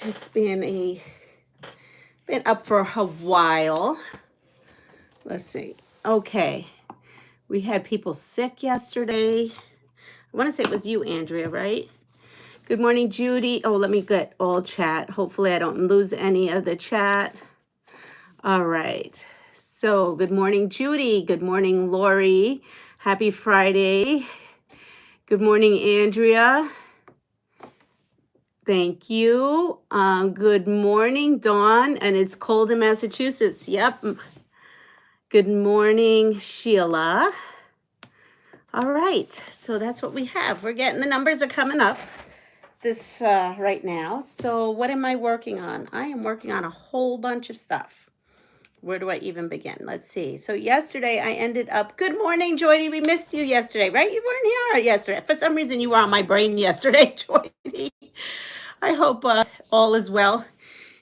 It's been up for a while. Let's see. Okay. We had people sick yesterday. I want to say it was you, Andrea, right? Good morning, Judy. Oh, let me get all chat. Hopefully I don't lose any of the chat. All right. So good morning, Judy. Good morning, Lori. Happy Friday. Good morning, Andrea. Thank you. Good morning, Dawn. And it's cold in Massachusetts. Yep. Good morning, Sheila. All right. So that's what we have. We're getting the numbers are coming up this right now. So what am I working on? I am working on a whole bunch of stuff. Where do I even begin? Let's see. So yesterday I ended up, good morning, Joydy. We missed you yesterday, right? You weren't here yesterday. For some reason you were on my brain yesterday, Joydy. I hope all is well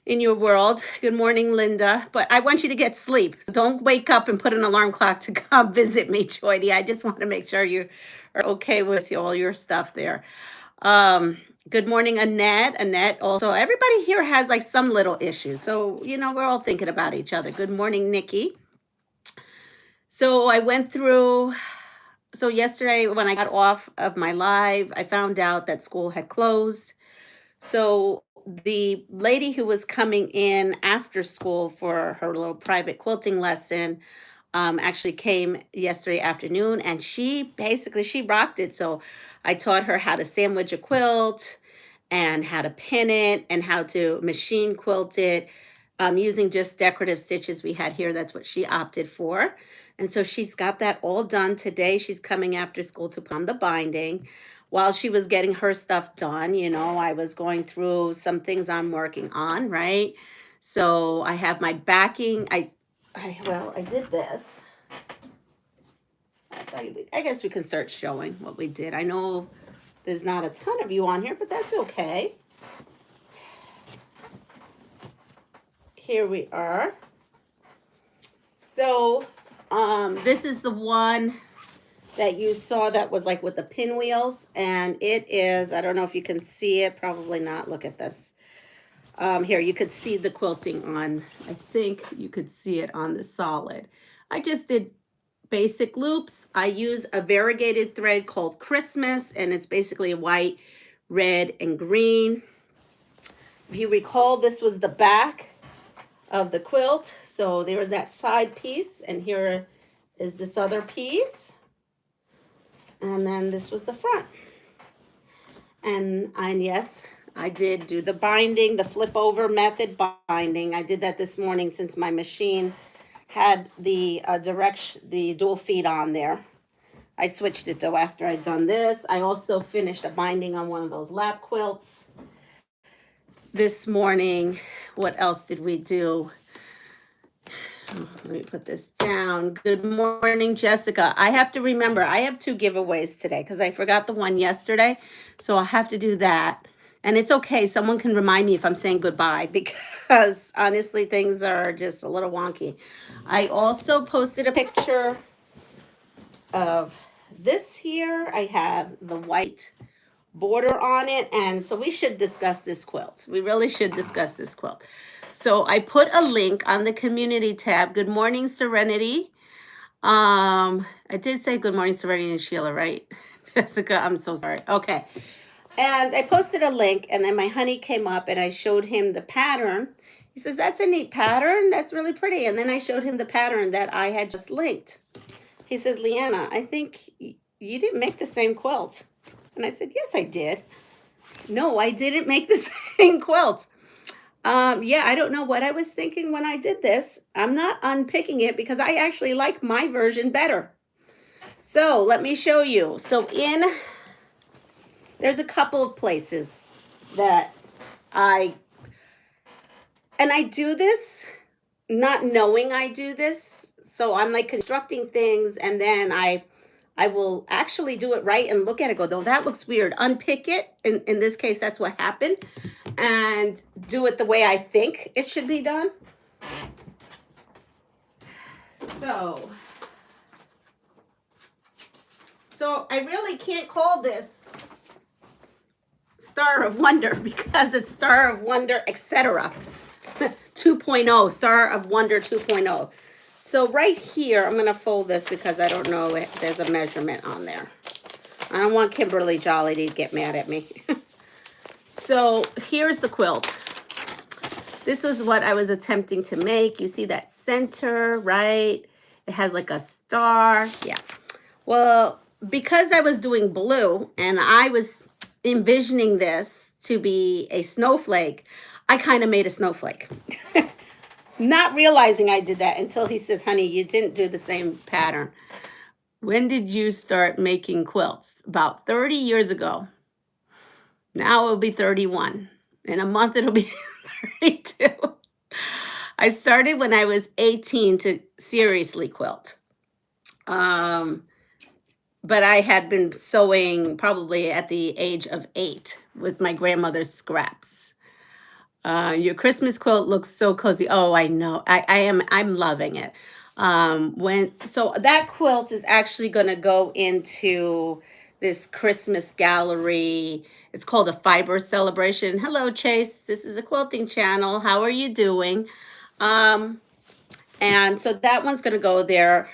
in your world. Good morning, Linda. But I want you to get sleep. Don't wake up and put an alarm clock to come visit me, Joydy. I just want to make sure you are okay with all your stuff there. Good morning, Annette. Annette also, everybody here has like some little issues. So, we're all thinking about each other. Good morning, Nikki. So I went through, so yesterday when I got off of my live, I found out that school had closed. So the lady who was coming in after school for her little private quilting lesson actually came yesterday afternoon, and she rocked it. So I taught her how to sandwich a quilt and how to pin it and how to machine quilt it using just decorative stitches we had here. That's what she opted for. And so she's got that all done today. She's coming after school to put on the binding. While she was getting her stuff done, I was going through some things I'm working on, right? So I have my backing. I did this. I guess we can start showing what we did. I know there's not a ton of you on here, but that's okay. Here we are. So this is the one that you saw that was like with the pinwheels, and it is, I don't know if you can see it, probably not. Look at this. Here, you could see the quilting on, I think you could see it on the solid. I just did basic loops. I use a variegated thread called Christmas, and it's basically white, red, and green. If you recall, this was the back of the quilt. So there was that side piece, and here is this other piece. And then this was the front. And yes, I did do the binding, the flip over method binding. I did that this morning since my machine had the dual feed on there. I switched it though after I'd done this. I also finished a binding on one of those lap quilts this morning. What else did we do? Let me put this down. Good morning, Jessica. I have to remember, I have 2 giveaways today because I forgot the one yesterday. So I'll have to do that. And it's okay. Someone can remind me if I'm saying goodbye, because honestly, things are just a little wonky. I also posted a picture of this here. I have the white border on it. And so we should discuss this quilt. We really should discuss this quilt. So I put a link on the community tab. Good morning, Serenity. I did say good morning, Serenity and Sheila, right? Jessica, I'm so sorry. Okay. And I posted a link, and then my honey came up and I showed him the pattern. He says, that's a neat pattern. That's really pretty. And then I showed him the pattern that I had just linked. He says, Leanna, I think you didn't make the same quilt. And I said, yes, I did. No, I didn't make the same quilt. Yeah, I don't know what I was thinking when I did this. I'm not unpicking it because I actually like my version better. So let me show you. So there's a couple of places that I do this not knowing I do this. So I'm like constructing things, and then I will actually do it right and look at it, go, though, that looks weird. Unpick it. In this case, that's what happened. And do it the way I think it should be done. So I really can't call this Star of Wonder because it's Star of Wonder, etc. 2.0, Star of Wonder 2.0. So right here, I'm going to fold this because I don't know if there's a measurement on there. I don't want Kimberly Jolly to get mad at me. So here's the quilt. This was what I was attempting to make. You see that center, right? It has like a star. Yeah. Well, because I was doing blue and I was envisioning this to be a snowflake, I kind of made a snowflake. Not realizing I did that until he says, honey, you didn't do the same pattern. When did you start making quilts? About 30 years ago. Now it'll be 31. In a month, it'll be 32. I started when I was 18 to seriously quilt. But I had been sewing probably at the age of 8 with my grandmother's scraps. Your Christmas quilt looks so cozy. Oh, I know. I'm loving it. So that quilt is actually going to go into this Christmas gallery. It's called a fiber celebration. Hello, Chase. This is a quilting channel. How are you doing? And so that one's going to go there.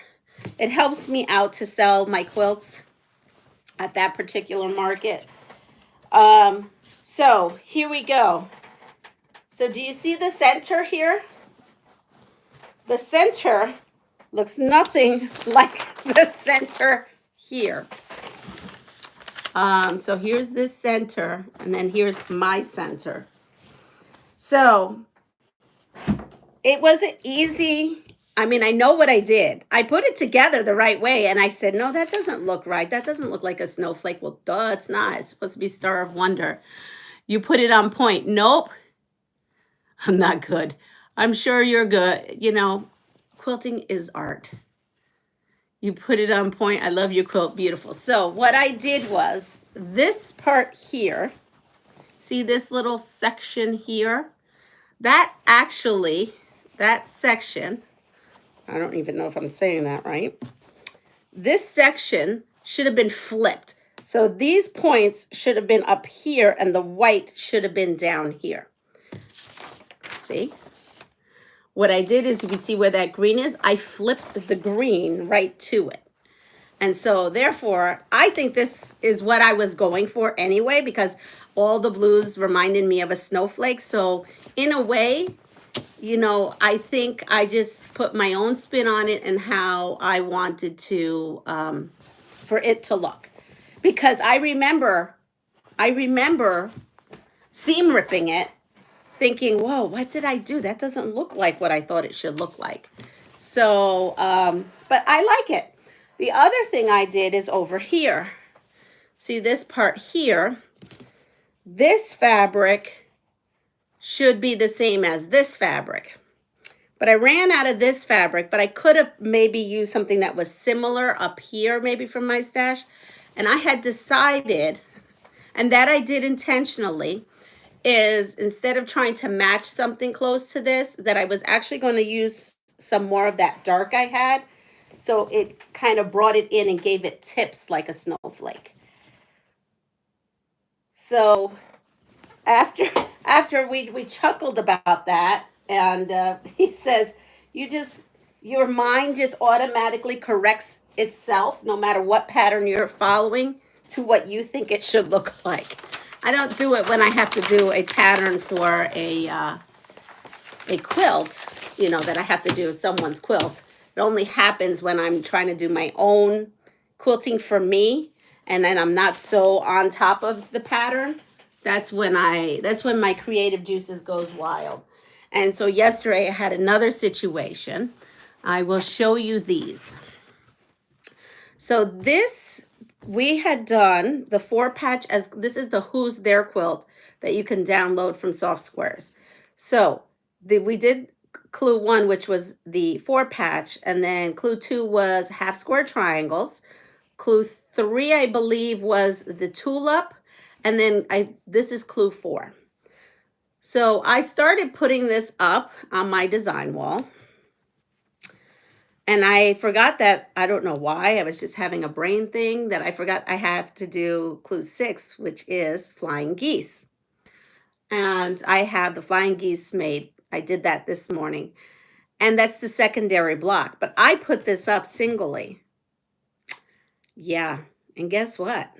It helps me out to sell my quilts at that particular market. So here we go. So do you see the center here? The center looks nothing like the center here. So here's this center, and then here's my center. So it wasn't easy. I mean, I know what I did. I put it together the right way, and I said, no, that doesn't look right. That doesn't look like a snowflake. Well, duh, it's not. It's supposed to be Star of Wonder. You put it on point. Nope. I'm not good. I'm sure you're good. You know, quilting is art. You put it on point. I love your quilt. Beautiful. So what I did was this part here, see this little section here? That section, I don't even know if I'm saying that right. This section should have been flipped. So these points should have been up here and the white should have been down here. See? What I did is, if you see where that green is, I flipped the green right to it. And so therefore, I think this is what I was going for anyway, because all the blues reminded me of a snowflake. So in a way, you know, I think I just put my own spin on it and how I wanted to, for it to look. Because I remember seam ripping it, thinking, whoa, what did I do? That doesn't look like what I thought it should look like. So, but I like it. The other thing I did is over here. See this part here? This fabric should be the same as this fabric. But I ran out of this fabric, but I could have maybe used something that was similar up here, maybe from my stash. And I had decided, and that I did intentionally, is instead of trying to match something close to this, that I was actually going to use some more of that dark I had. So it kind of brought it in and gave it tips like a snowflake. So after we chuckled about that, and he says, your mind just automatically corrects itself, no matter what pattern you're following, to what you think it should look like. I don't do it when I have to do a pattern for a quilt, you know, that I have to do someone's quilt. It only happens when I'm trying to do my own quilting for me, and then I'm not so on top of the pattern. That's when my creative juices goes wild. And so yesterday I had another situation. I will show you these. So this, we had done the 4-patch, as this is the Who's There quilt that you can download from Soft Squares. So we did clue 1, which was the 4-patch, and then clue 2 was half square triangles. Clue 3, I believe, was the tulip, and then this is clue 4. So I started putting this up on my design wall. And I forgot that, I don't know why, I was just having a brain thing that I forgot I have to do clue 6, which is flying geese. And I have the flying geese made. I did that this morning. And that's the secondary block. But I put this up singly. Yeah. And guess what?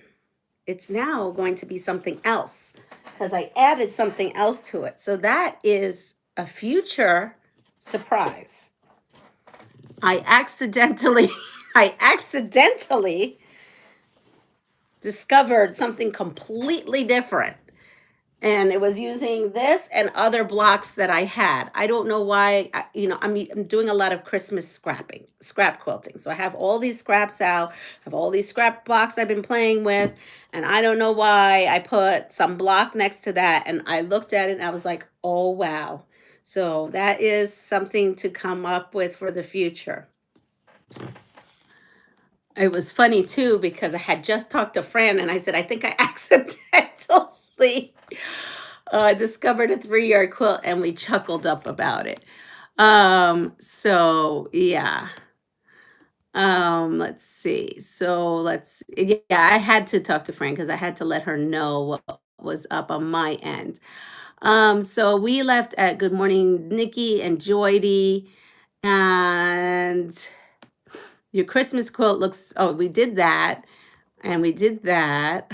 It's now going to be something else because I added something else to it. So that is a future surprise. I accidentally discovered something completely different. And it was using this and other blocks that I had. I don't know why, I'm doing a lot of Christmas scrap quilting. So I have all these scraps out, have all these scrap blocks I've been playing with, and I don't know why I put some block next to that, and I looked at it and I was like, oh, wow. So that is something to come up with for the future. It was funny too, because I had just talked to Fran and I said, I think I accidentally discovered a 3-yard quilt, and we chuckled up about it. So yeah. Let's see. Yeah, I had to talk to Fran because I had to let her know what was up on my end. So we left at Good Morning Nikki and Joydy, and your Christmas quilt looks, oh, we did that, and we did that.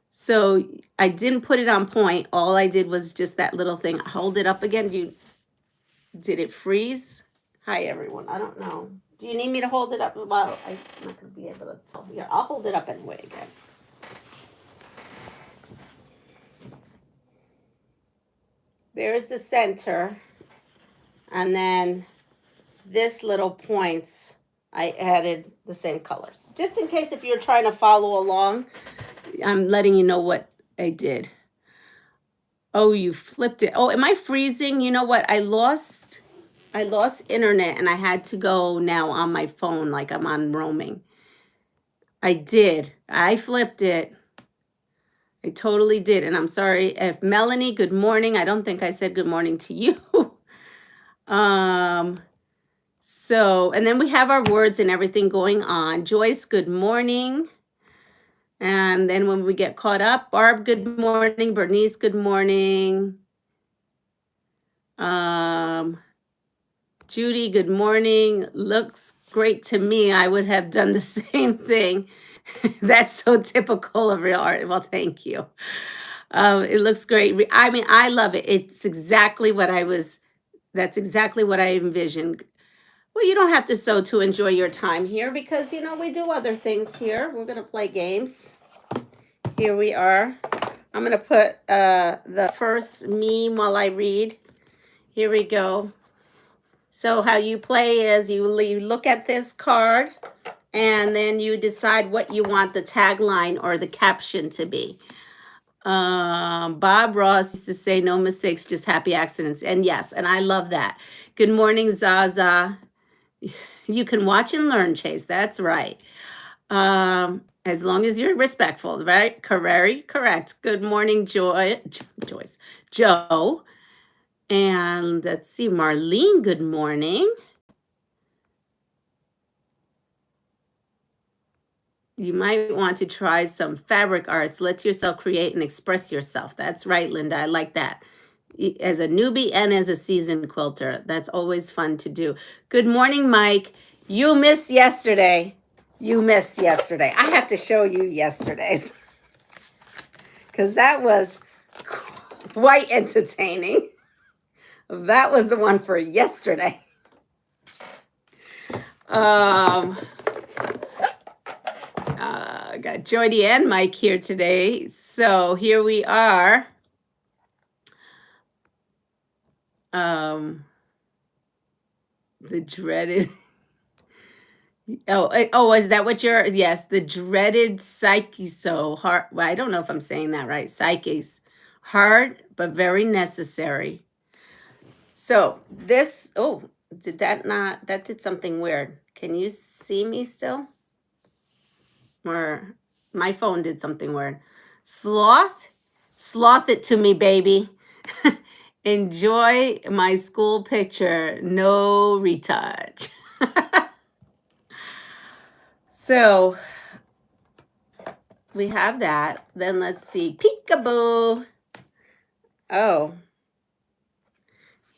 So I didn't put it on point. All I did was just that little thing. Hold it up again. Did it freeze? Hi, everyone. I don't know. Do you need me to hold it up? Well, I'm not going to be able to tell. Here, I'll hold it up anyway again. There's the center. And then this little points, I added the same colors. Just in case if you're trying to follow along, I'm letting you know what I did. Oh, you flipped it. Oh, am I freezing? You know what? I lost internet and I had to go now on my phone like I'm on roaming. I did. I flipped it. I totally did. And I'm sorry if Melanie, good morning. I don't think I said good morning to you. So, and then we have our words and everything going on. Joyce, good morning. And then when we get caught up, Barb, good morning. Bernice, good morning. Judy, good morning. Looks great to me. I would have done the same thing. That's so typical of real art. Well, thank you. It looks great. I mean, I love it. It's exactly what that's exactly what I envisioned. Well, you don't have to sew to enjoy your time here because, we do other things here. We're going to play games. Here we are. I'm going to put the first meme while I read. Here we go. So how you play is you look at this card and then you decide what you want the tagline or the caption to be. Bob Ross used to say, no mistakes, just happy accidents. And yes, and I love that. Good morning, Zaza. You can watch and learn, Chase. That's right. As long as you're respectful, right? Correct. Good morning, Joyce. Joe. And let's see, Marlene, good morning. You might want to try some fabric arts. Let yourself create and express yourself. That's right, Linda. I like that. As a newbie and as a seasoned quilter, that's always fun to do. Good morning, Mike. You missed yesterday. I have to show you yesterday's because that was quite entertaining. That was the one for yesterday. Got Jody and Mike here today. So here we are. The dreaded. Oh, is that what you're? Yes, the dreaded psyche. So hard. Well, I don't know if I'm saying that right. Psyche's hard, but very necessary. So this. Oh, did that not? That did something weird. Can you see me still? Or my phone did something weird. Sloth it to me, baby. Enjoy my school picture. No retouch. So we have that. Then let's see. Peekaboo. Oh,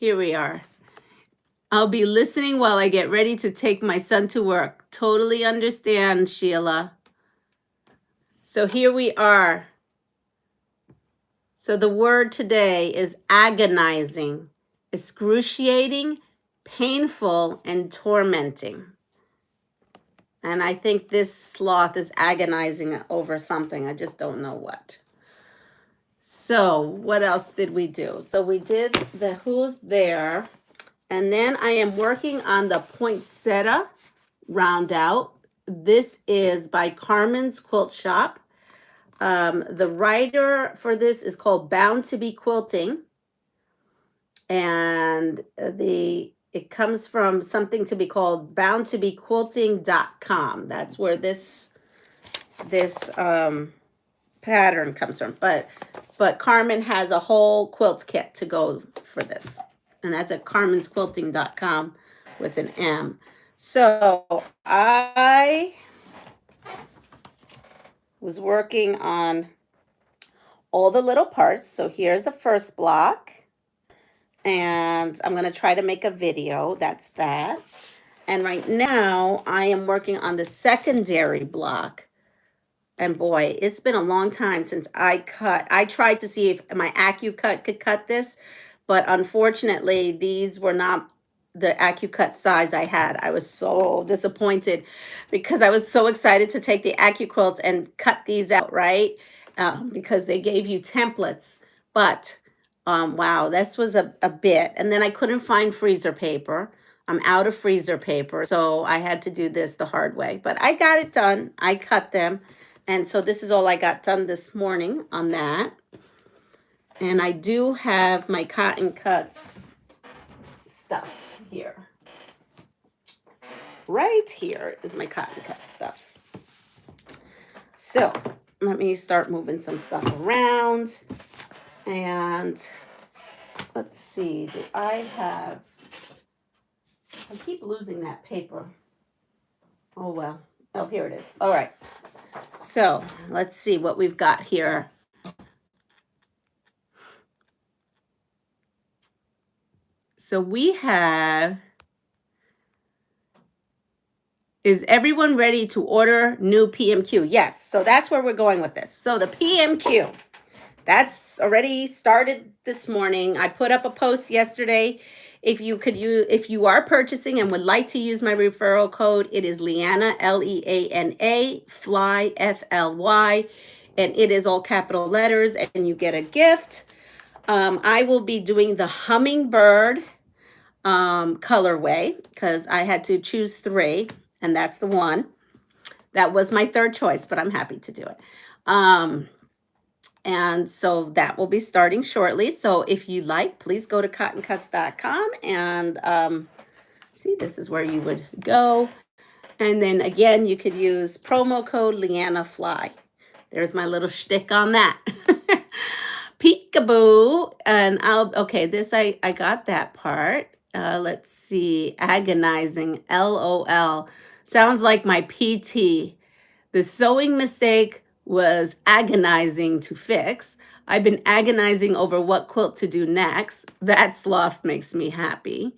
here we are. I'll be listening while I get ready to take my son to work. Totally understand, Sheila. So here we are. So the word today is agonizing, excruciating, painful, and tormenting. And I think this sloth is agonizing over something. I just don't know what. So what else did we do? So we did the who's there. And then I am working on the poinsettia round out. This is by Carmen's Quilt Shop. The writer for this is called Bound to Be Quilting. And it comes from something to be called boundtobequilting.com. That's where this pattern comes from. But Carmen has a whole quilt kit to go for this. And that's at carmensquilting.com with an M. So I was working on all the little parts. So here's the first block. And I'm going to try to make a video. That's that. And right now I am working on the secondary block. And boy, it's been a long time since I cut. I tried to see if my AccuCut could cut this, but unfortunately, these were not the AccuCut size I had. I was so disappointed because I was so excited to take the AccuQuilt and cut these out, right? Because they gave you templates. But wow, this was a bit. And then I couldn't find freezer paper. I'm out of freezer paper, so I had to do this the hard way. But I got it done. I cut them. And so this is all I got done this morning on that. And I do have my Cotton Cuts stuff here. Right here is my Cotton Cut stuff. So let me start moving some stuff around. And let's see, I keep losing that paper. Oh, well. Oh, here it is. All right. So let's see what we've got here. So we have, is everyone ready to order new PMQ? Yes. So that's where we're going with this. So the PMQ, that's already started this morning. I put up a post yesterday. If you are purchasing and would like to use my referral code, it is Leana, Leana, Fly, Fly, and it is all capital letters, and you get a gift. I will be doing the hummingbird colorway because I had to choose 3, and that's the one. That was my third choice, but I'm happy to do it. And so that will be starting shortly. So if you like, please go to cottoncuts.com and see, this is where you would go. And then again, you could use promo code LEANAFLY. There's my little shtick on that. Peekaboo. And okay, this, I got that part. Let's see, agonizing, LOL. Sounds like my PT. The sewing mistake was agonizing to fix. I've been agonizing over what quilt to do next. That sloth makes me happy.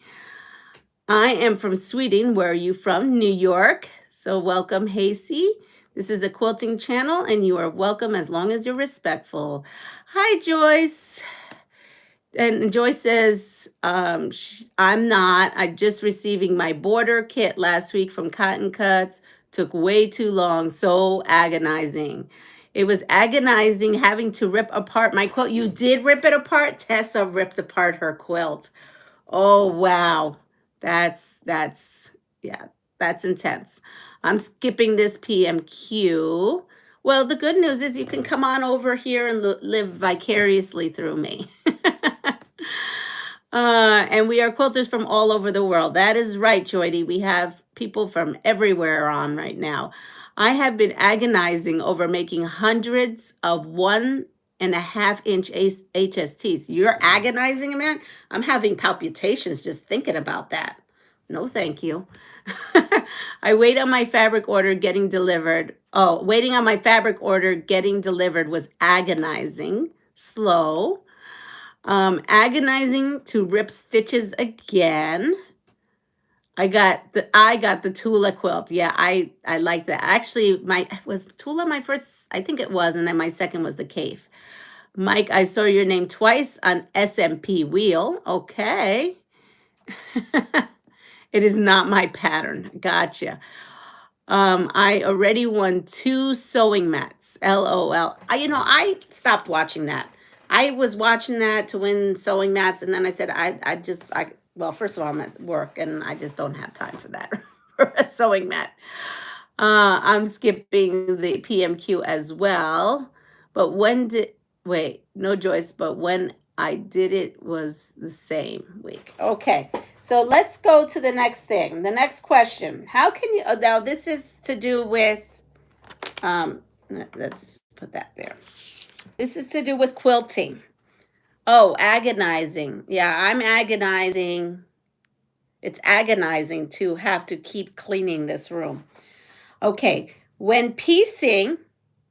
I am from Sweden. Where are you from? New York. So welcome, Hasey. This is a quilting channel, and you are welcome as long as you're respectful. Hi, Joyce. And Joyce says, I'm not. I'm just receiving my border kit last week from Cotton Cuts. Took way too long. So agonizing. It was agonizing having to rip apart my quilt. You did rip it apart? Tessa ripped apart her quilt. Oh, wow. That's intense. I'm skipping this PMQ. Well, the good news is you can come on over here and live vicariously through me. And we are quilters from all over the world. That is right, Joydy. We have people from everywhere on right now. I have been agonizing over making hundreds of 1.5-inch HSTs. You're agonizing, man? I'm having palpitations just thinking about that. No, thank you. I wait on my fabric order getting delivered. Oh, waiting on my fabric order getting delivered was agonizing, slow, agonizing to rip stitches again. I got the Tula quilt. Yeah, I like that. Actually, was Tula my first? I think it was, and then my second was the Cave. Mike, I saw your name twice on SMP wheel. Okay. It is not my pattern. Gotcha. I already won 2 sewing mats. LOL. I stopped watching that. I was watching that to win sewing mats, and then I said, well, first of all, I'm at work, and I just don't have time for that, for a sewing mat. I'm skipping the PMQ as well. But wait, no Joyce, but when I did it was the same week. Okay, so let's go to the next thing. The next question. How can you, now this is to do with, let's put that there. This is to do with quilting. Oh, agonizing. Yeah, I'm agonizing. It's agonizing to have to keep cleaning this room. Okay, when piecing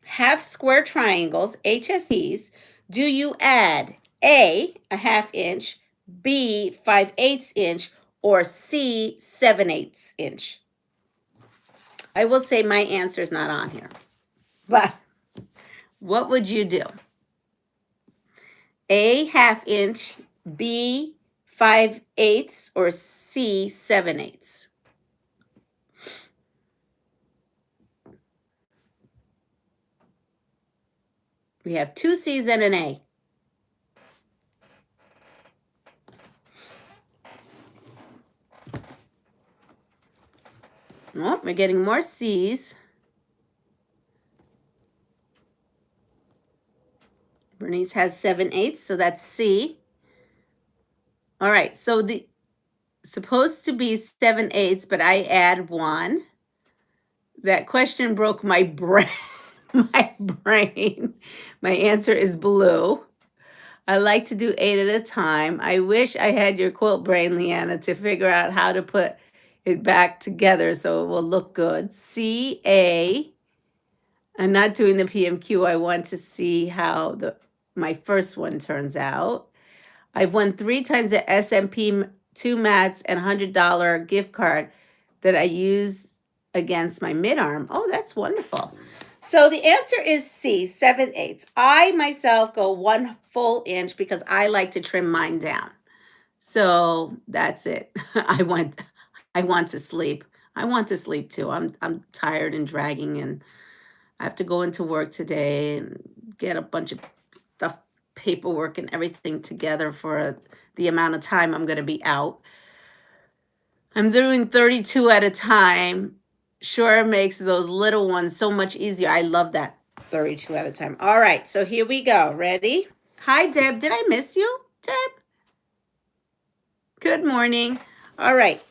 half square triangles, HSTs, do you add A, a 1/2 inch, B, 5/8 inch, or C, 7/8 inch? I will say my answer is not on here, but what would you do? A, 1/2 inch, B, 5/8, or C, 7/8? We have 2 C's and an A. Oh, we're getting more C's. Bernice has 7/8, so that's C. All right, so the supposed to be 7/8, but I add 1. That question broke my brain. My brain. My answer is blue. I like to do 8 at a time. I wish I had your quilt brain, Leanna, to figure out how to put it back together so it will look good. CA. I'm not doing the PMQ. I want to see how my first one turns out. I've won 3 times at SMP 2 mats and $100 gift card that I use against my mid-arm. Oh, that's wonderful. So the answer is C, 7/8. I myself go 1 full inch because I like to trim mine down. So that's it. I want to sleep. I want to sleep too. I'm tired and dragging, and I have to go into work today and get a bunch of stuff, paperwork and everything together for the amount of time I'm going to be out. I'm doing 32 at a time. Sure makes those little ones so much easier. I love that 32 at a time. All right, so here we go. Ready? Hi, Deb. Did I miss you, Deb? Good morning. All right.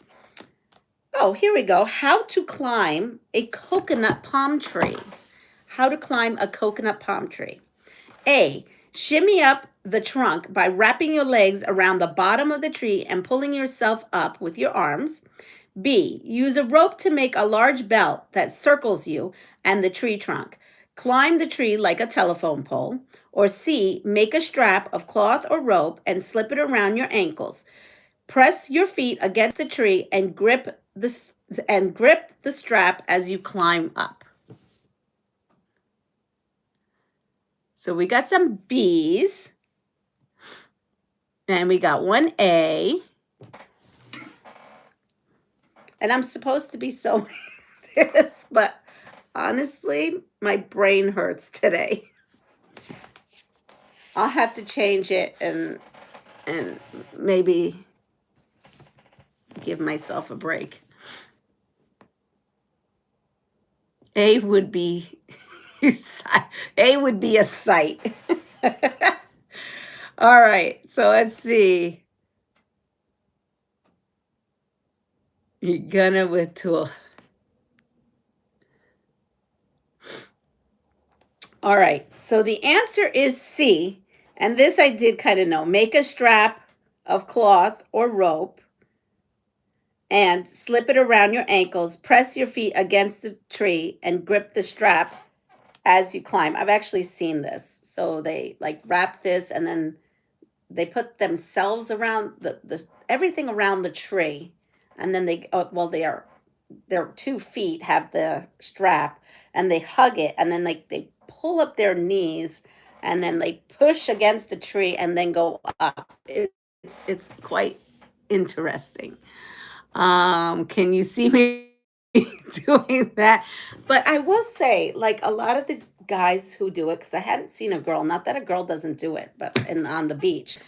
Oh, here we go. How to climb a coconut palm tree. How to climb a coconut palm tree. A, shimmy up the trunk by wrapping your legs around the bottom of the tree and pulling yourself up with your arms. B, use a rope to make a large belt that circles you and the tree trunk. Climb the tree like a telephone pole. Or C, make a strap of cloth or rope and slip it around your ankles. Press your feet against the tree and grip the strap as you climb up. So we got some B's. And we got 1 A. And I'm supposed to be sewing this, but honestly, my brain hurts today. I'll have to change it and maybe give myself a break. A would be a sight. All right, so let's see. You're gonna with tool. All right, so the answer is C, and this I did kind of know. Make a strap of cloth or rope and slip it around your ankles. Press your feet against the tree and grip the strap as you climb. I've actually seen this. So they like wrap this and then they put themselves around the everything around the tree, and then they their 2 feet have the strap, and they hug it, and then they pull up their knees, and then they push against the tree and then go up. It's quite interesting. Can you see me doing that? But I will say, like a lot of the guys who do it, because I hadn't seen a girl, not that a girl doesn't do it, but on the beach,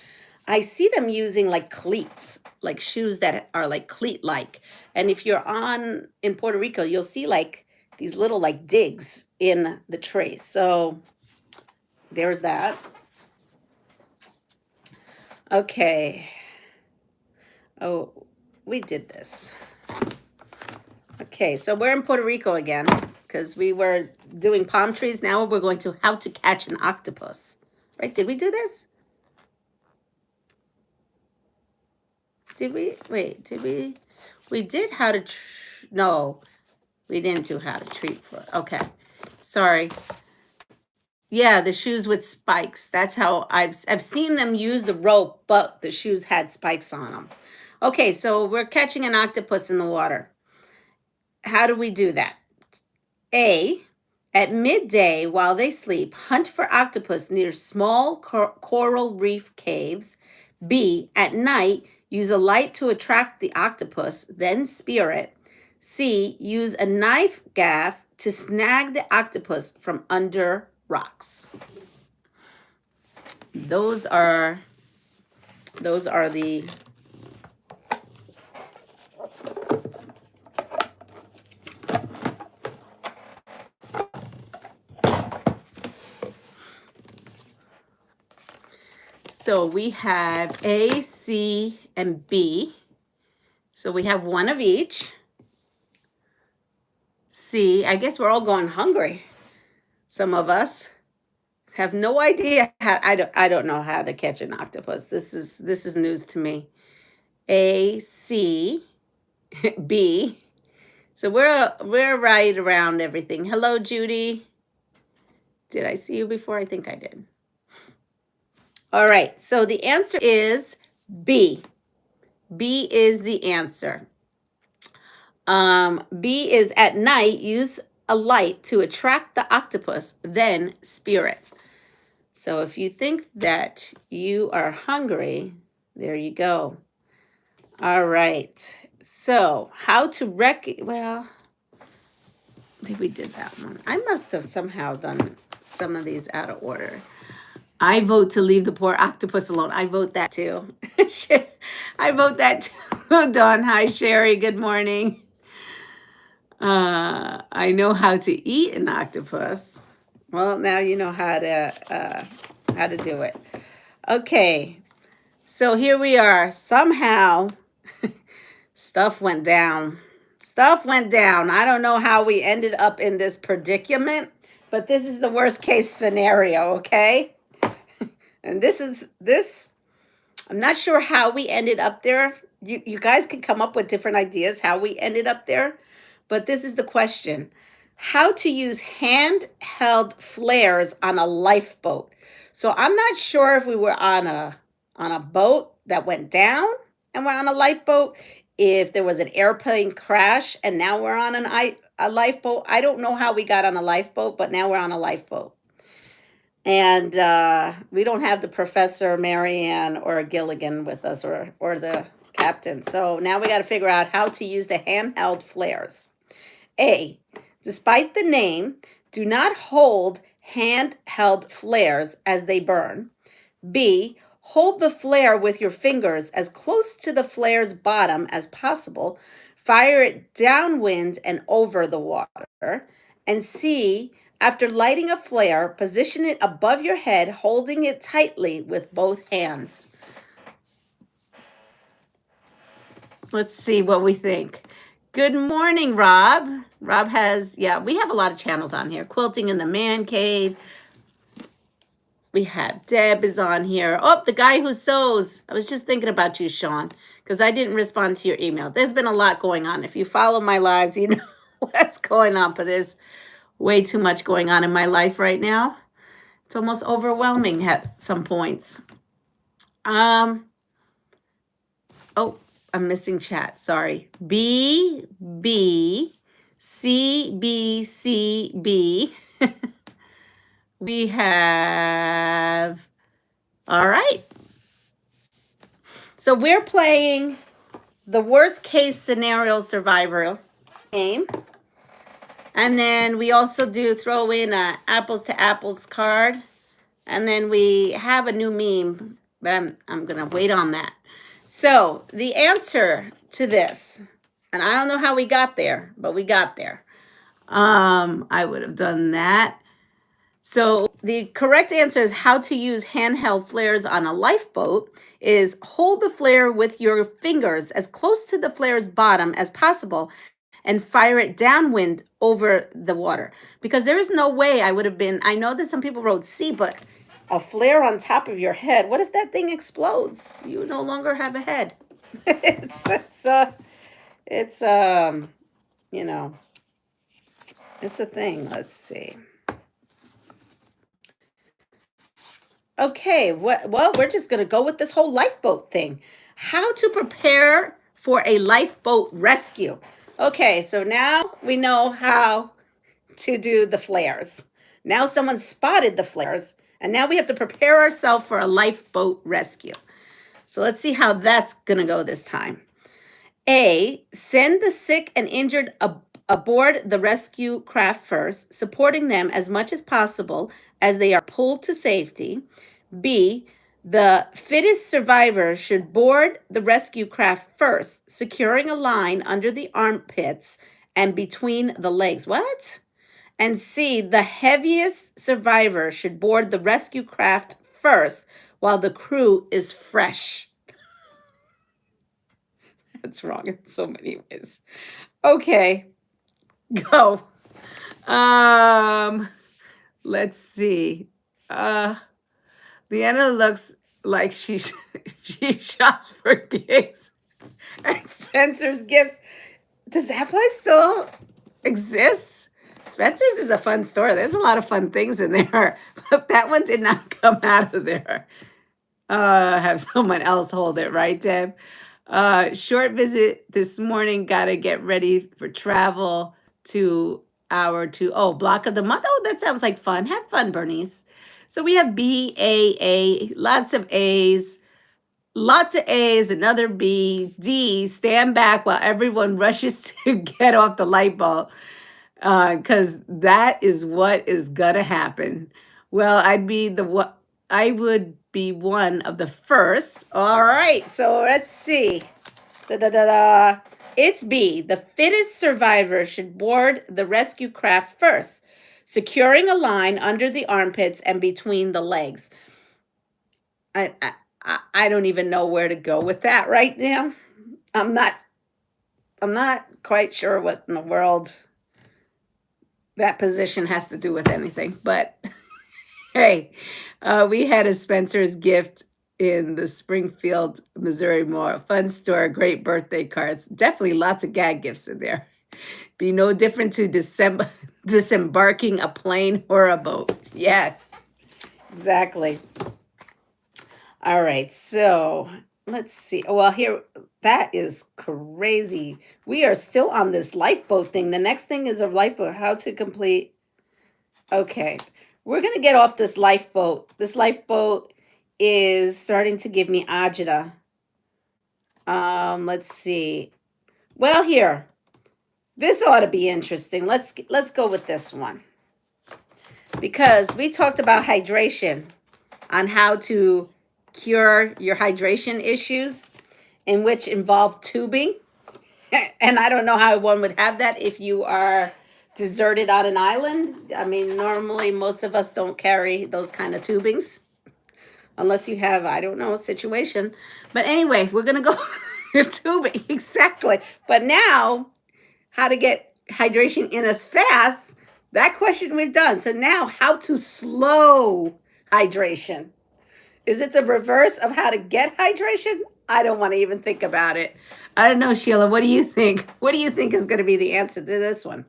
I see them using like cleats, like shoes that are like cleat-like. And if you're in Puerto Rico, you'll see like these little like digs in the tree. So there's that. Okay. Oh, we did this. Okay, so we're in Puerto Rico again because we were doing palm trees. Now we're going to how to catch an octopus. Right? Did we do this? Did we? Wait, did we? We did how to, no, we didn't do how to treat for it. Okay, sorry. Yeah, the shoes with spikes. That's how I've seen them use the rope, but the shoes had spikes on them. Okay, so we're catching an octopus in the water. How do we do that? A, at midday while they sleep, hunt for octopus near small coral reef caves. B, at night, use a light to attract the octopus, then spear it. C, use a knife gaff to snag the octopus from under rocks. Those are the so we have A, C, and B. So we have one of each. C, I guess we're all going hungry. Some of us have no idea how. I don't know how to catch an octopus. This is news to me. A, C, B. So we're right around everything. Hello, Judy. Did I see you before? I think I did. All right, so the answer is B. B is the answer. B is at night, use a light to attract the octopus, then spear it. So if you think that you are hungry, there you go. All right, so how to well, maybe we did that one. I must have somehow done some of these out of order. I vote to leave the poor octopus alone. I vote that too. I vote that too. Dawn, hi, Sherry. Good morning. I know how to eat an octopus. Well, now you know how to do it. Okay, so here we are. Somehow, stuff went down. Stuff went down. I don't know how we ended up in this predicament, but this is the worst case scenario, okay? And I'm not sure how we ended up there. You guys can come up with different ideas how we ended up there, but this is the question. How to use handheld flares on a lifeboat. So I'm not sure if we were on a boat that went down and we're on a lifeboat, if there was an airplane crash and now we're on a lifeboat. I don't know how we got on a lifeboat, but now we're on a lifeboat. And we don't have the Professor Marianne or Gilligan with us or the captain. So now we got to figure out how to use the handheld flares. A, despite the name, do not hold handheld flares as they burn. B, hold the flare with your fingers as close to the flare's bottom as possible. Fire it downwind and over the water. And C, after lighting a flare, position it above your head, holding it tightly with both hands. Let's see what we think. Good morning, Rob. Rob has, we have a lot of channels on here. Quilting in the Man Cave. We have Deb is on here. Oh, the guy who sews. I was just thinking about you, Sean, because I didn't respond to your email. There's been a lot going on. If you follow my lives, you know what's going on, but there's way too much going on in my life right now. It's almost overwhelming at some points. Oh, I'm missing chat. Sorry. B, C, B, C, B. We have, all right. So we're playing the worst case scenario survivor game. And then we also do throw in a apples to apples card. And then we have a new meme, but I'm going to wait on that. So the answer to this, and I don't know how we got there, but we got there. I would have done that. So the correct answer is how to use handheld flares on a lifeboat is hold the flare with your fingers as close to the flare's bottom as possible and fire it downwind over the water. Because there is no way I would have been, I know that some people wrote C, but a flare on top of your head, what if that thing explodes? You no longer have a head. It's you know, it's a thing. Let's see. Okay, well, we're just going to go with this whole lifeboat thing. How to prepare for a lifeboat rescue. Okay, so now we know how to do the flares. Now someone spotted the flares, and now we have to prepare ourselves for a lifeboat rescue. So let's see how that's going to go this time. A, send the sick and injured aboard the rescue craft first, supporting them as much as possible as they are pulled to safety. B, the fittest survivor should board the rescue craft first, securing a line under the armpits and between the legs. What? And C, the heaviest survivor should board the rescue craft first while the crew is fresh. That's wrong in so many ways. Okay, go. Let's see. Leanna looks like she shops for gigs at Spencer's Gifts. Does that place still exist? Spencer's is a fun store. There's a lot of fun things in there, but that one did not come out of there. Have someone else hold it, right, Deb? Short visit this morning. Gotta get ready for travel to block of the month. Oh, that sounds like fun. Have fun, Bernice. So we have B, A, lots of A's, another B, D, stand back while everyone rushes to get off the light bulb, because that is what is gonna happen. Well, I would be one of the first. All right, so let's see. It's B. The fittest survivor should board the rescue craft first, securing a line under the armpits and between the legs. I don't even know where to go with that right now. I'm not quite sure what in the world that position has to do with anything, but hey, we had a Spencer's Gift in the Springfield, Missouri Mall. Fun store, great birthday cards. Definitely lots of gag gifts in there. Be no different to disembarking a plane or a boat. Yeah, exactly. All right, so let's see. Well, here, that is crazy. We are still on this lifeboat thing. The next thing is a lifeboat. How to complete. Okay, we're going to get off this lifeboat. This lifeboat is starting to give me agita. Let's see. Well, here. This ought to be interesting. Let's go with this one. Because we talked about hydration on how to cure your hydration issues, in which involve tubing. And I don't know how one would have that if you are deserted on an island. I mean, normally most of us don't carry those kind of tubings unless you have, I don't know, a situation. But anyway, we're going to go tubing. Exactly. But now, how to get hydration in us fast, that question we've done. So now how to slow hydration? Is it the reverse of how to get hydration? I don't want to even think about it. I don't know, Sheila. What do you think? What do you think is going to be the answer to this one?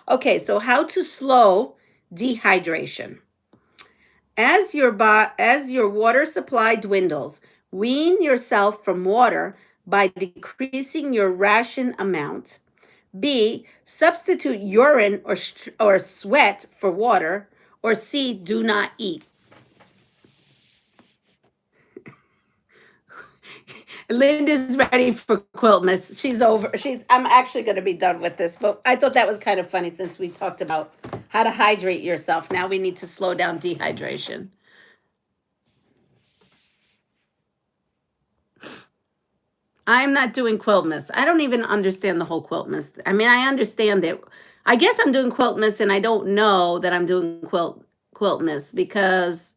Okay, so how to slow dehydration. As your water supply dwindles, wean yourself from water by decreasing your ration amount. B, substitute urine or sweat for water. Or C, do not eat. Linda's ready for Quiltmas. She's over. I'm actually going to be done with this, but I thought that was kind of funny since we talked about how to hydrate yourself. Now we need to slow down dehydration. I'm not doing Quiltmas. I don't even understand the whole Quiltmas. I mean, I understand it. I guess I'm doing Quiltmas, and I don't know that I'm doing Quiltmas because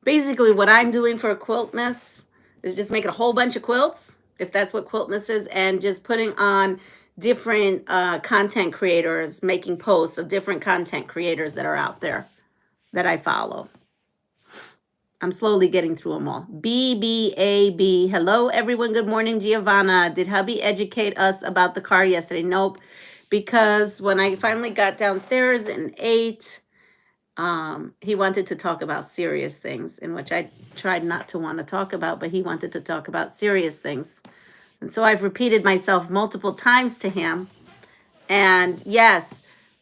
basically what I'm doing for Quiltmas is just making a whole bunch of quilts, if that's what Quiltmas is, and just putting on different content creators, making posts of different content creators that are out there that I follow. I'm slowly getting through them all. BBAB. Hello, everyone. Good morning, Giovanna. Did hubby educate us about the car yesterday? Nope. Because when I finally got downstairs and ate, he wanted to talk about serious things, in which I tried not to want to talk about, but he wanted to talk about serious things. And so I've repeated myself multiple times to him. And yes,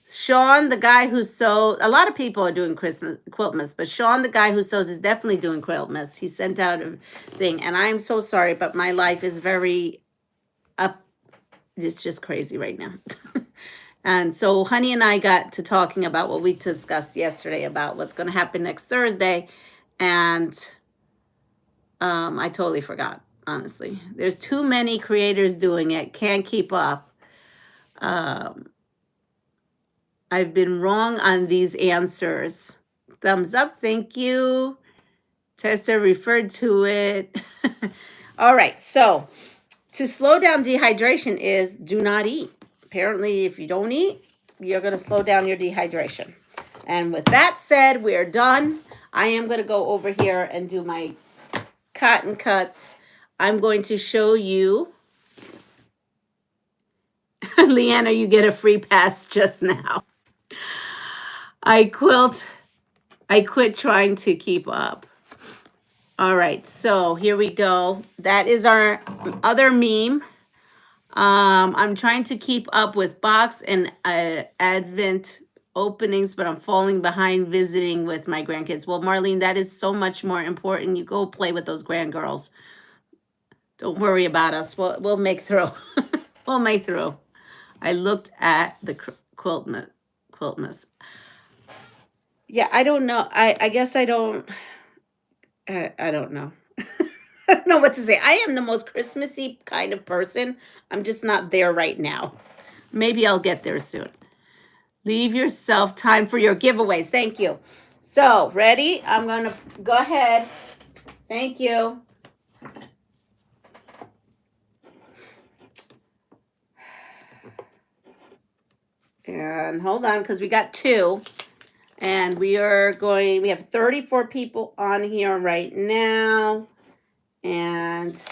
Sean, the guy who sews, a lot of people are doing Quiltmas, but Sean, the guy who sews, is definitely doing Quiltmas. He sent out a thing, and I'm so sorry, but my life is very up. It's just crazy right now. And so Honey and I got to talking about what we discussed yesterday about what's going to happen next Thursday. And I totally forgot, honestly. There's too many creators doing it. Can't keep up. I've been wrong on these answers. Thumbs up. Thank you. Tessa referred to it. All right. So to slow down dehydration is do not eat. Apparently, if you don't eat, you're going to slow down your dehydration. And with that said, we're done. I am going to go over here and do my cotton cuts. I'm going to show you. Leanna, you get a free pass just now. I quit trying to keep up. All right, so here we go. That is our other meme. I'm trying to keep up with box and Advent openings, but I'm falling behind visiting with my grandkids. Well, Marlene, that is so much more important. You go play with those grandgirls. Don't worry about us. We'll make through. We'll make through. I looked at the Quiltmas. Yeah, I don't know. I guess I don't. I don't know. I don't know what to say. I am the most Christmassy kind of person. I'm just not there right now. Maybe I'll get there soon. Leave yourself time for your giveaways. Thank you. So, ready? I'm going to go ahead. Thank you. And hold on, because we got two. And we have 34 people on here right now. And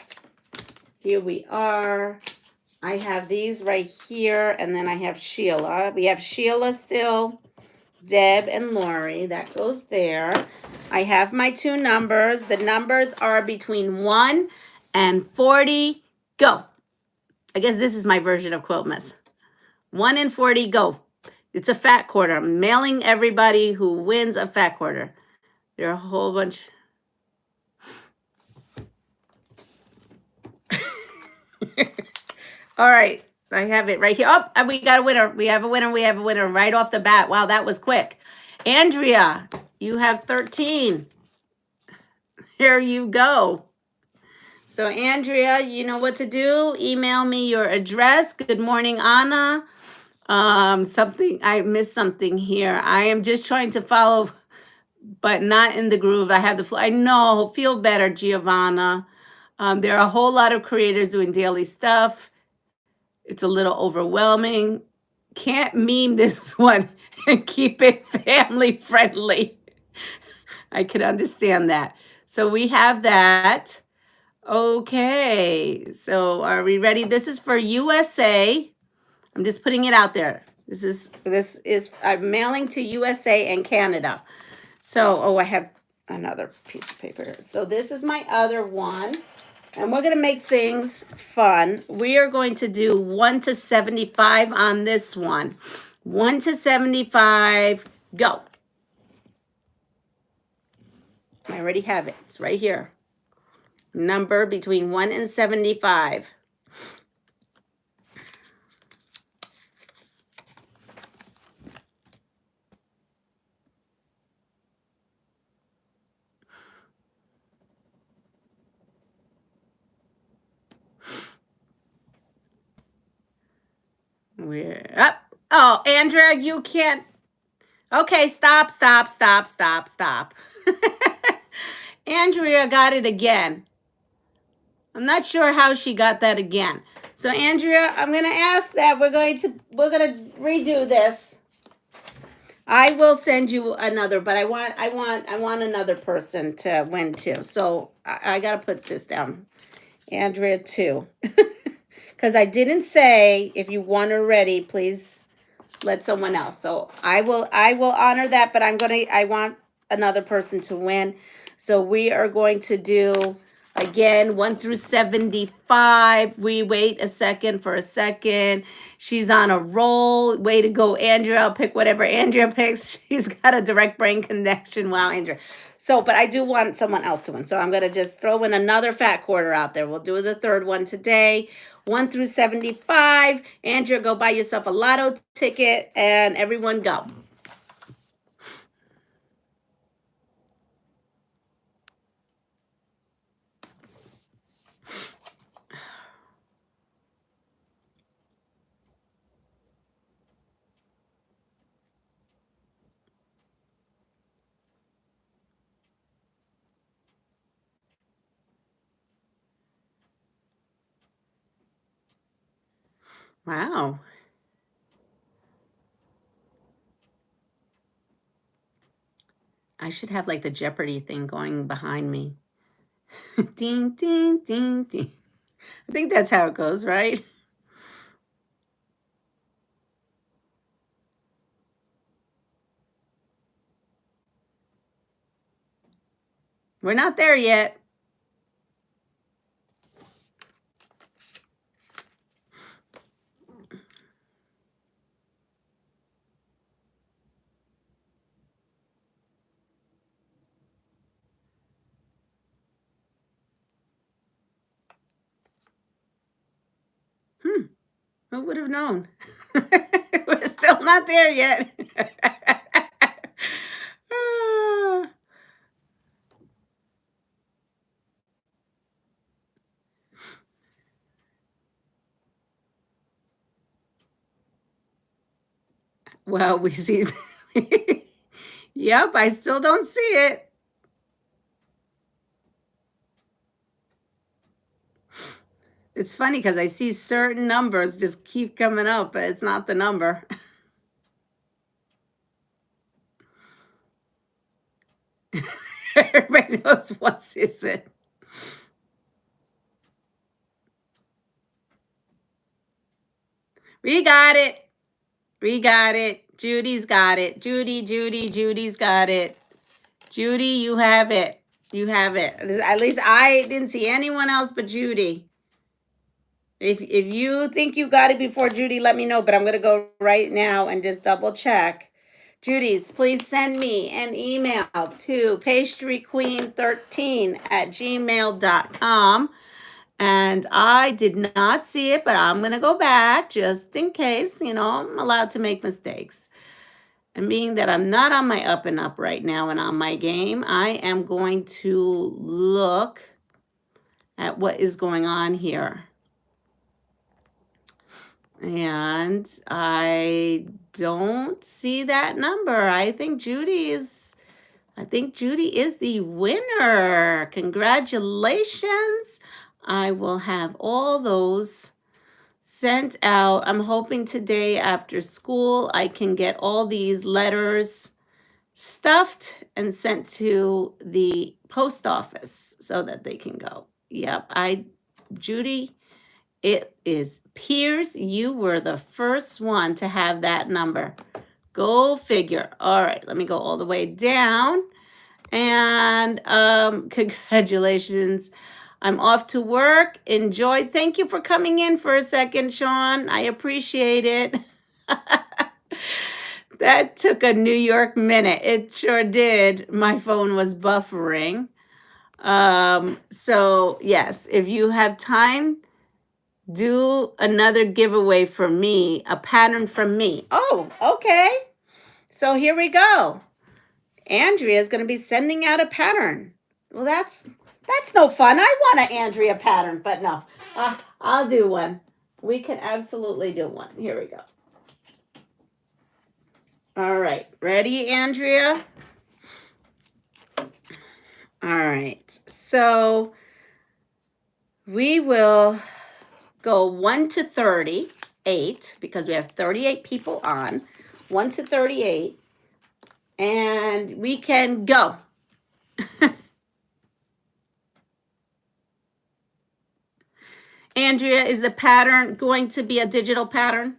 here we are. I have these right here, and then I have Sheila. We have Sheila still, Deb, and Lori. That goes there. I have my two numbers. The numbers are between 1 and 40. Go. I guess this is my version of Quiltmas. 1 and 40, go. It's a fat quarter. I'm mailing everybody who wins a fat quarter. There are a whole bunch. All right. I have it right here. Oh, and we got a winner. We have a winner. We have a winner right off the bat. Wow, that was quick. Andrea, you have 13. Here you go. So, Andrea, you know what to do. Email me your address. Good morning, Anna. I missed something here. I am just trying to follow, but not in the groove. I have the flow. I know. Feel better, Giovanna. There are a whole lot of creators doing daily stuff. It's a little overwhelming. Can't meme this one and keep it family friendly. I can understand that. So we have that. Okay, so are we ready? This is for USA. I'm just putting it out there. This is I'm mailing to USA and Canada. So, oh, I have another piece of paper. So this is my other one. And we're going to make things fun. We are going to do 1 to 75 on this one. 1 to 75, go. I already have it. It's right here. Number between 1 and 75. We're up. Oh, Andrea, you can't. Okay, stop. Andrea got it again. I'm not sure how she got that again. So Andrea, I'm going to ask that we're going to redo this. I will send you another, but I want another person to win too. So I got to put this down. Andrea too. Because I didn't say if you won already, please let someone else. So I will honor that, but I want another person to win. So we are going to do again 1 through 75. We wait a second for a second. She's on a roll. Way to go, Andrea. I'll pick whatever Andrea picks. She's got a direct brain connection. Wow, Andrea. So, but I do want someone else to win. So I'm going to just throw in another fat quarter out there. We'll do the third one today. 1 through 75. Andrea, go buy yourself a lotto ticket and everyone go. Wow. I should have like the Jeopardy thing going behind me. Ding, ding, ding, ding. I think that's how it goes, right? We're not there yet. Who would have known? We're still not there yet. Well, we see. Yep, I still don't see it. It's funny because I see certain numbers just keep coming up, but it's not the number. Everybody knows what is it. We got it. We got it. Judy's got it. Judy's got it. Judy, you have it. You have it. At least I didn't see anyone else but Judy. If you think you got it before Judy, let me know. But I'm going to go right now and just double check. Judy's, please send me an email to pastryqueen13@gmail.com. And I did not see it, but I'm going to go back just in case. You know, I'm allowed to make mistakes. And being that I'm not on my up and up right now and on my game, I am going to look at what is going on here. And I don't see that number. I think Judy is the winner. Congratulations. I will have all those sent out. I'm hoping today after school I can get all these letters stuffed and sent to the post office so that they can go. Yep, Judy, it is Piers. You were the first one to have that number. Go figure. All right, let me go all the way down. And congratulations. I'm off to work. Enjoy. Thank you for coming in for a second, Sean. I appreciate it. That took a New York minute. It sure did. My phone was buffering. So yes, if you have time, do another giveaway for me, a pattern from me. Oh, okay. So here we go. Andrea is going to be sending out a pattern. Well, that's no fun. I want an Andrea pattern, but no, I'll do one. We can absolutely do one. Here we go. All right, ready, Andrea? All right, so we will go 1 to 38 because we have 38 people on. 1 to 38, and we can go. Andrea, is the pattern going to be a digital pattern?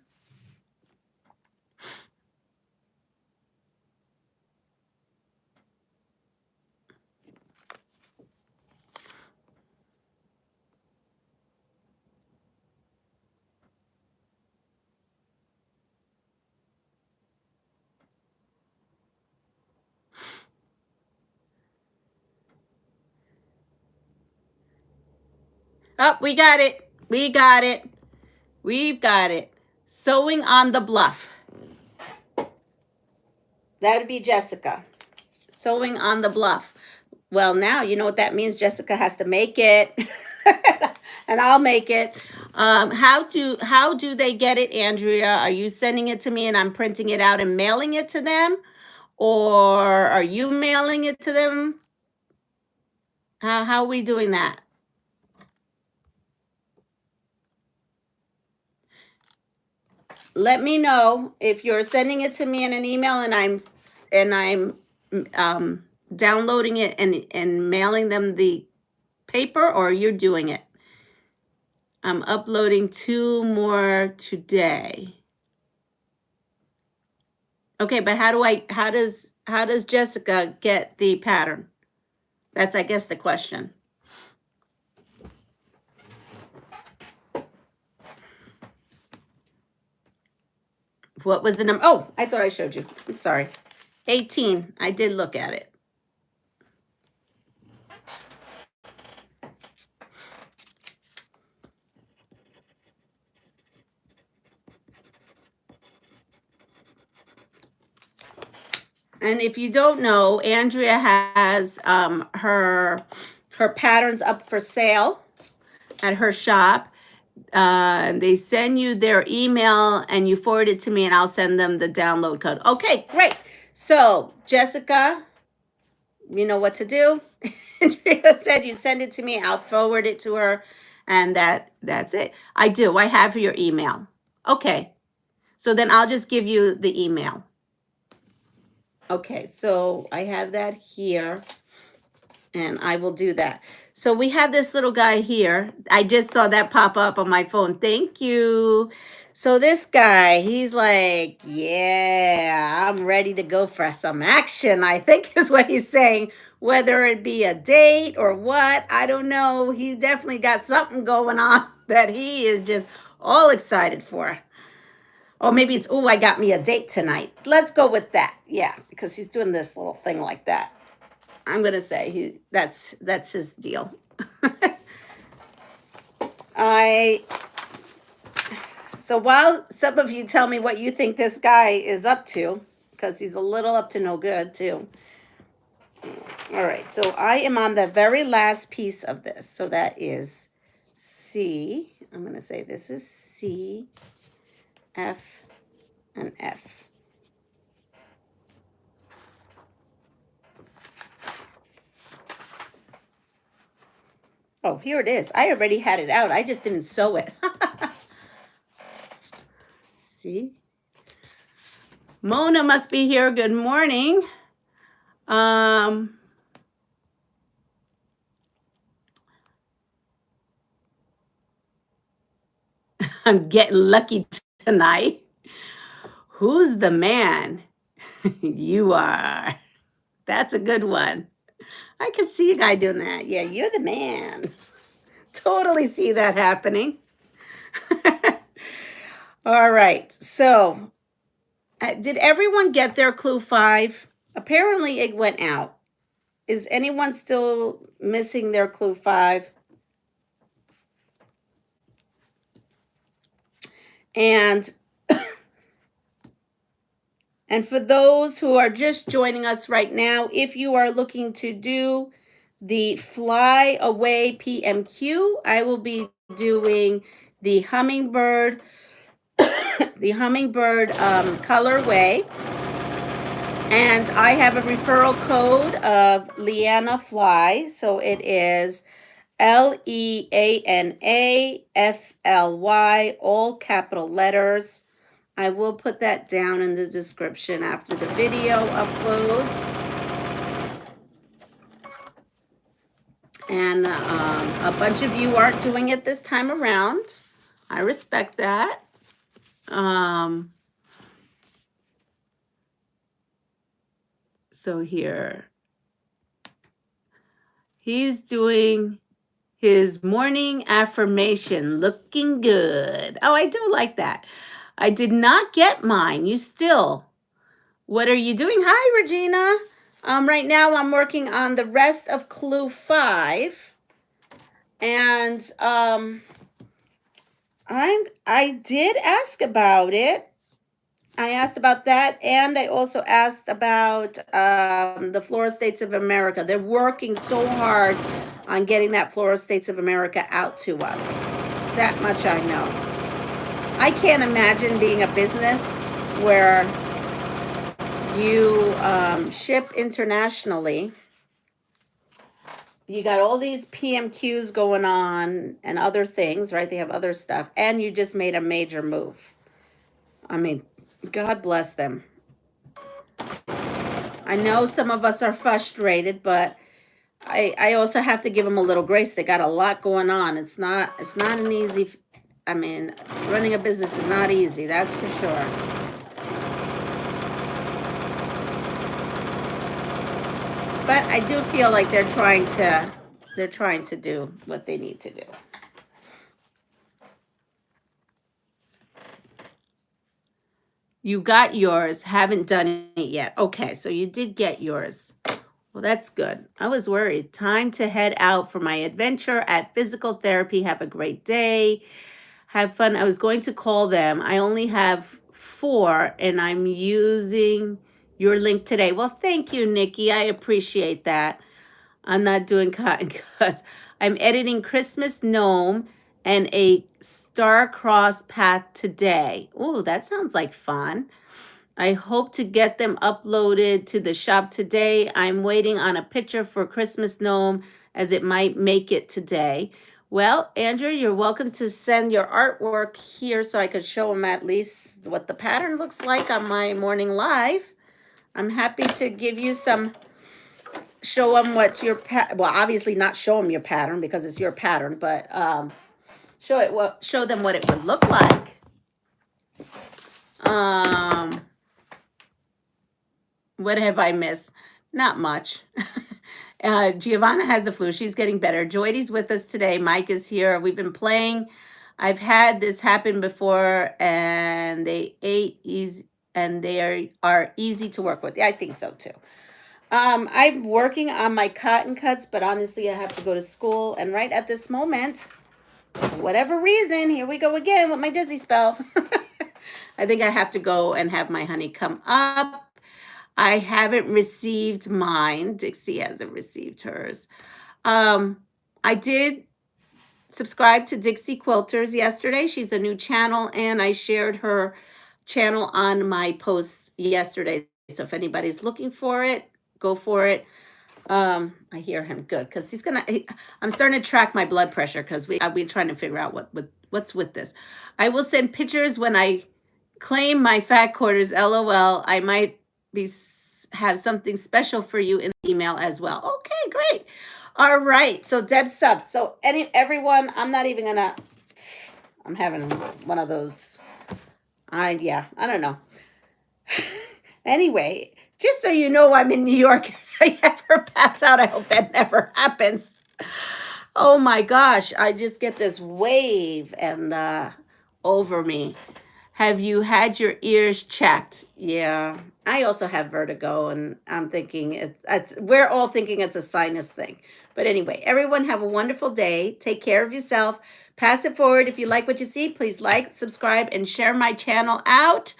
Oh, we got it. We got it. We've got it. Sewing on the Bluff. That would be Jessica. Sewing on the Bluff. Well, now you know what that means. Jessica has to make it. And I'll make it. How do they get it, Andrea? Are you sending it to me and I'm printing it out and mailing it to them? Or are you mailing it to them? How are we doing that? Let me know if you're sending it to me in an email and I'm downloading it and mailing them the paper, or you're doing it. I'm uploading 2 more today. Okay, but how does Jessica get the pattern? That's, I guess, the question. What was the number? Oh, I thought I showed you. I'm sorry. 18. I did look at it. And if you don't know, Andrea has her patterns up for sale at her shop. They send you their email and you forward it to me and I'll send them the download code. Okay, great. So Jessica, you know what to do. Andrea said you send it to me. I'll forward it to her. And that's it. I do. I have your email. Okay. So then I'll just give you the email. Okay, so I have that here, and I will do that. So we have this little guy here. I just saw that pop up on my phone. Thank you. So this guy, he's like, yeah, I'm ready to go for some action, I think is what he's saying. Whether it be a date or what, I don't know. He definitely got something going on that he is just all excited for. Or maybe it's, oh, I got me a date tonight. Let's go with that. Yeah, because he's doing this little thing like that. I'm going to say that's his deal. So while some of you tell me what you think this guy is up to, because he's a little up to no good too. All right, so I am on the very last piece of this. So that is C. I'm going to say this is C, F, and F. Oh, here it is. I already had it out. I just didn't sew it. See? Mona must be here. Good morning. I'm getting lucky tonight. Who's the man? You are. That's a good one. I could see a guy doing that. Yeah, you're the man. Totally see that happening. All right. So, did everyone get their clue 5? Apparently, it went out. Is anyone still missing their clue 5? And for those who are just joining us right now, if you are looking to do the Flyaway PMQ, I will be doing the hummingbird, the hummingbird colorway. And I have a referral code of LEANAFLY. So it is LEANAFLY, all capital letters. I will put that down in the description after the video uploads. And a bunch of you aren't doing it this time around. I respect that. So here, he's doing his morning affirmation, looking good. Oh, I do like that. I did not get mine. You still. What are you doing? Hi, Regina. Right now I'm working on the rest of clue 5. And I did ask about it. I asked about that, and I also asked about the Flora States of America. They're working so hard on getting that Flora States of America out to us. That much I know. I can't imagine being a business where you ship internationally. You got all these PMQs going on and other things, right? They have other stuff, and you just made a major move. I mean, God bless them. I know some of us are frustrated, but I also have to give them a little grace. They got a lot going on. It's not an easy, I mean, running a business is not easy, that's for sure. But I do feel like they're trying to do what they need to do. You got yours, haven't done it yet. Okay, so you did get yours. Well, that's good. I was worried. Time to head out for my adventure at physical therapy. Have a great day. Have fun. I was going to call them. I only have 4, and I'm using your link today. Well, thank you, Nikki. I appreciate that. I'm not doing cotton cuts. I'm editing Christmas gnome and a star-crossed path today. Ooh, that sounds like fun. I hope to get them uploaded to the shop today. I'm waiting on a picture for Christmas gnome as it might make it today. Well, Andrew, you're welcome to send your artwork here so I could show them at least what the pattern looks like on my morning live. I'm happy to give you some, show them what your, well, obviously not show them your pattern because it's your pattern, but show them what it would look like. What have I missed? Not much. Giovanna has the flu. She's getting better. Joydy's with us today. Mike is here. We've been playing. I've had this happen before, and they ate easy, and they are easy to work with. Yeah, I think so too. I'm working on my cotton cuts, but honestly, I have to go to school. And right at this moment, for whatever reason, here we go again with my dizzy spell. I think I have to go and have my honey come up. I haven't received mine. Dixie hasn't received hers. I did subscribe to Dixie Quilters yesterday. She's a new channel, and I shared her channel on my post yesterday. So if anybody's looking for it, go for it. I hear him good because I'm starting to track my blood pressure because I've been trying to figure out what's with this. I will send pictures when I claim my fat quarters. LOL. I might be have something special for you in the email as well. Okay, great. All right. So Deb Sub. So everyone, I'm not even gonna. I'm having one of those. I don't know. Anyway, just so you know, I'm in New York. If I ever pass out, I hope that never happens. Oh my gosh, I just get this wave and over me. Have you had your ears checked? Yeah, I also have vertigo, and I'm thinking we're all thinking it's a sinus thing. But anyway, everyone have a wonderful day. Take care of yourself. Pass it forward. If you like what you see, please like, subscribe, and share my channel out.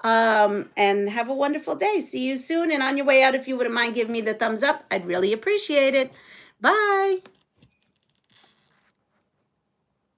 And have a wonderful day. See you soon. And on your way out, if you wouldn't mind giving me the thumbs up, I'd really appreciate it. Bye.